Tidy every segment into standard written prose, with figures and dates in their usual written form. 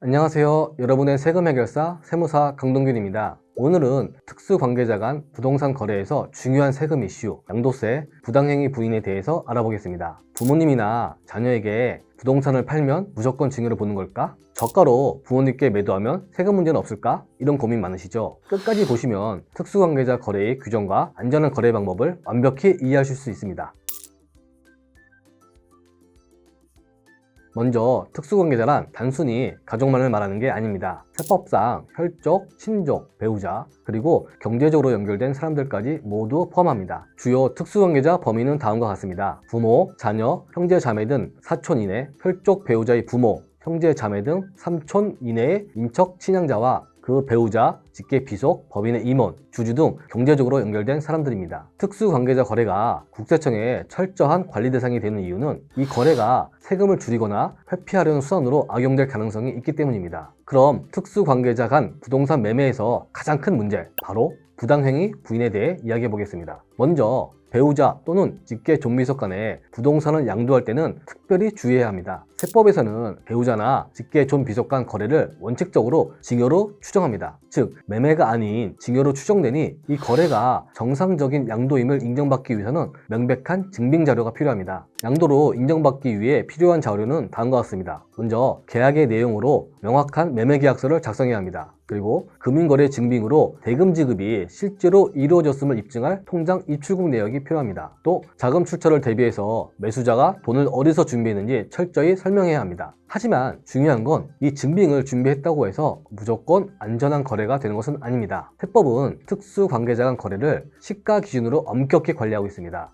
안녕하세요. 여러분의 세금 해결사 세무사 강동균입니다. 오늘은 특수관계자 간 부동산 거래에서 중요한 세금 이슈, 양도세, 부당행위 부인에 대해서 알아보겠습니다. 부모님이나 자녀에게 부동산을 팔면 무조건 증여를 보는 걸까? 저가로 부모님께 매도하면 세금 문제는 없을까? 이런 고민 많으시죠? 끝까지 보시면 특수관계자 거래의 규정과 안전한 거래 방법을 완벽히 이해하실 수 있습니다. 먼저 특수관계자란 단순히 가족만을 말하는 게 아닙니다. 세법상 혈족, 친족, 배우자, 그리고 경제적으로 연결된 사람들까지 모두 포함합니다. 주요 특수관계자 범위는 다음과 같습니다. 부모, 자녀, 형제, 자매 등 사촌 이내, 혈족 배우자의 부모, 형제, 자매 등 삼촌 이내의 인척 친양자와 그 배우자, 직계 비속, 법인의 임원, 주주 등 경제적으로 연결된 사람들입니다. 특수관계자 거래가 국세청의 철저한 관리 대상이 되는 이유는 이 거래가 세금을 줄이거나 회피하려는 수단으로 악용될 가능성이 있기 때문입니다. 그럼 특수관계자 간 부동산 매매에서 가장 큰 문제, 바로 부당행위 부인에 대해 이야기해 보겠습니다. 먼저 배우자 또는 직계 존비속 간에 부동산을 양도할 때는 특별히 주의해야 합니다. 세법에서는 배우자나 직계 존비속 간 거래를 원칙적으로 증여로 추정합니다. 즉 매매가 아닌 증여로 추정되니 이 거래가 정상적인 양도임을 인정받기 위해서는 명백한 증빙 자료가 필요합니다. 양도로 인정받기 위해 필요한 자료는 다음과 같습니다. 먼저 계약의 내용으로 명확한 매매계약서를 작성해야 합니다. 그리고 금융거래 증빙으로 대금 지급이 실제로 이루어졌음을 입증할 통장 입출국 내역이 필요합니다. 또 자금 출처를 대비해서 매수자가 돈을 어디서 준비했는지 철저히 설명해야 합니다. 하지만 중요한 건 이 증빙을 준비했다고 해서 무조건 안전한 거래가 되는 것은 아닙니다. 세법은 특수관계자 간 거래를 시가 기준으로 엄격히 관리하고 있습니다.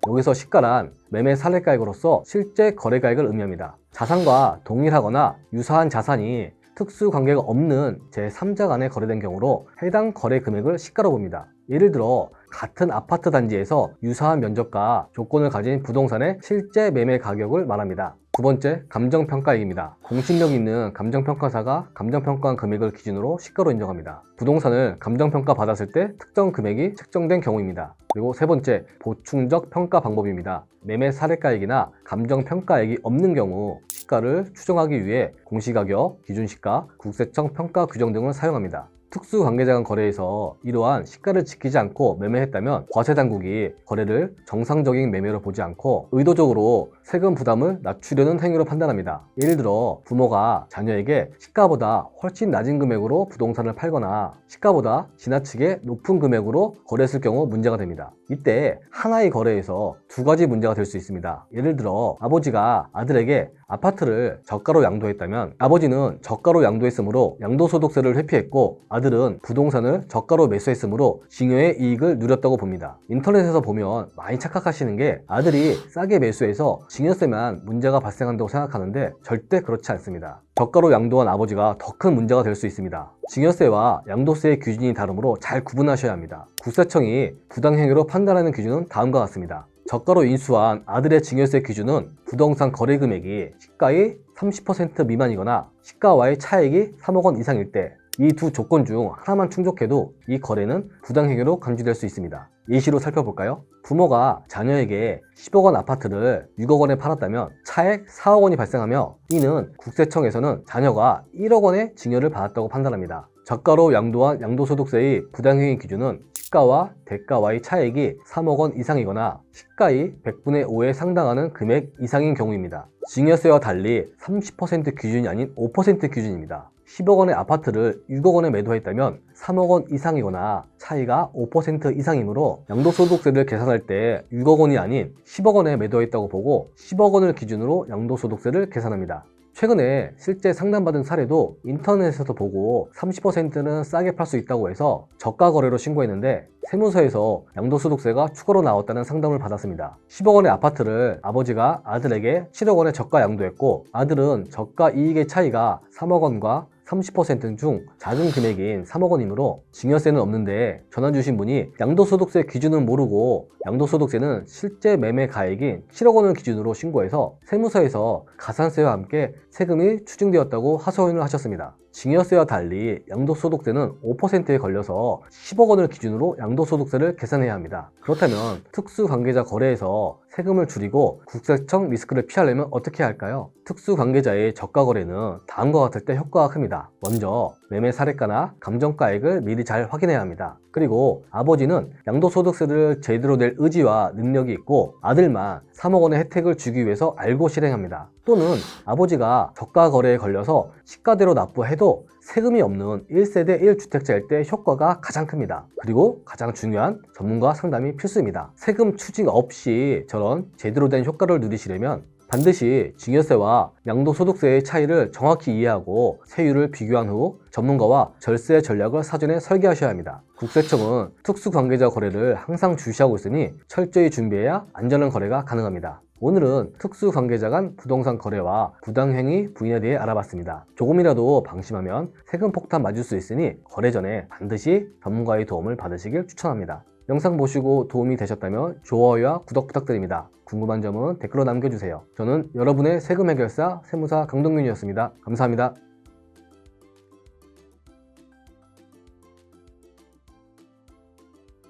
여기서 시가란 매매 사례가액으로서 실제 거래가액을 의미합니다. 자산과 동일하거나 유사한 자산이 특수관계가 없는 제3자 간에 거래된 경우로 해당 거래 금액을 시가로 봅니다. 예를 들어 같은 아파트 단지에서 유사한 면적과 조건을 가진 부동산의 실제 매매 가격을 말합니다. 두 번째, 감정평가액입니다. 공신력 있는 감정평가사가 감정평가한 금액을 기준으로 시가로 인정합니다. 부동산을 감정평가 받았을 때 특정 금액이 책정된 경우입니다. 그리고 세 번째, 보충적 평가 방법입니다. 매매 사례가액이나 감정평가액이 없는 경우 시가를 추정하기 위해 공시가격, 기준시가, 국세청 평가 규정 등을 사용합니다. 특수관계자 간 거래에서 이러한 시가를 지키지 않고 매매했다면 과세당국이 거래를 정상적인 매매로 보지 않고 의도적으로 세금 부담을 낮추려는 행위로 판단합니다. 예를 들어 부모가 자녀에게 시가보다 훨씬 낮은 금액으로 부동산을 팔거나 시가보다 지나치게 높은 금액으로 거래했을 경우 문제가 됩니다. 이때 하나의 거래에서 두 가지 문제가 될 수 있습니다. 예를 들어 아버지가 아들에게 아파트를 저가로 양도했다면 아버지는 저가로 양도했으므로 양도소득세를 회피했고 아들은 부동산을 저가로 매수했으므로 증여의 이익을 누렸다고 봅니다. 인터넷에서 보면 많이 착각하시는 게 아들이 싸게 매수해서 증여세만 문제가 발생한다고 생각하는데 절대 그렇지 않습니다. 저가로 양도한 아버지가 더 큰 문제가 될 수 있습니다. 증여세와 양도세의 기준이 다르므로 잘 구분하셔야 합니다. 국세청이 부당행위로 판단하는 기준은 다음과 같습니다. 저가로 인수한 아들의 증여세 기준은 부동산 거래 금액이 시가의 30% 미만이거나 시가와의 차액이 3억 원 이상일 때 이 두 조건 중 하나만 충족해도 이 거래는 부당행위로 간주될 수 있습니다. 예시로 살펴볼까요? 부모가 자녀에게 10억 원 아파트를 6억 원에 팔았다면 차액 4억 원이 발생하며 이는 국세청에서는 자녀가 1억 원의 증여를 받았다고 판단합니다. 저가로 양도한 양도소득세의 부당행위 기준은 시가와 대가와의 차액이 3억 원 이상이거나 시가의 100분의 5에 상당하는 금액 이상인 경우입니다. 증여세와 달리 30% 기준이 아닌 5% 기준입니다. 10억 원의 아파트를 6억 원에 매도했다면 3억 원 이상이거나 차이가 5% 이상이므로 양도소득세를 계산할 때 6억 원이 아닌 10억 원에 매도했다고 보고 10억 원을 기준으로 양도소득세를 계산합니다. 최근에 실제 상담받은 사례도 인터넷에서 보고 30%는 싸게 팔 수 있다고 해서 저가 거래로 신고했는데 세무서에서 양도소득세가 추가로 나왔다는 상담을 받았습니다. 10억 원의 아파트를 아버지가 아들에게 7억 원에 저가 양도했고 아들은 저가 이익의 차이가 3억 원과 30% 중 작은 금액인 3억 원이므로 증여세는 없는데 전화 주신 분이 양도소득세 기준은 모르고 양도소득세는 실제 매매 가액인 7억 원을 기준으로 신고해서 세무서에서 가산세와 함께 세금이 추징되었다고 하소연을 하셨습니다. 증여세와 달리 양도소득세는 5%에 걸려서 10억 원을 기준으로 양도소득세를 계산해야 합니다. 그렇다면 특수관계자 거래에서 세금을 줄이고 국세청 리스크를 피하려면 어떻게 해야 할까요? 특수관계자의 저가 거래는 다음과 같을 때 효과가 큽니다. 먼저 매매 사례가나 감정가액을 미리 잘 확인해야 합니다. 그리고 아버지는 양도소득세를 제대로 낼 의지와 능력이 있고 아들만 3억 원의 혜택을 주기 위해서 알고 실행합니다. 또는 아버지가 저가 거래에 걸려서 시가대로 납부해도 세금이 없는 1세대 1주택자일 때 효과가 가장 큽니다. 그리고 가장 중요한 전문가 상담이 필수입니다. 세금 추징 없이 저런 제대로 된 효과를 누리시려면 반드시 증여세와 양도소득세의 차이를 정확히 이해하고 세율을 비교한 후 전문가와 절세 전략을 사전에 설계하셔야 합니다. 국세청은 특수관계자 거래를 항상 주시하고 있으니 철저히 준비해야 안전한 거래가 가능합니다. 오늘은 특수관계자 간 부동산 거래와 부당행위 부인에 대해 알아봤습니다. 조금이라도 방심하면 세금 폭탄 맞을 수 있으니 거래 전에 반드시 전문가의 도움을 받으시길 추천합니다. 영상 보시고 도움이 되셨다면 좋아요와 구독 부탁드립니다. 궁금한 점은 댓글로 남겨주세요. 저는 여러분의 세금 해결사 세무사 강동균이었습니다. 감사합니다.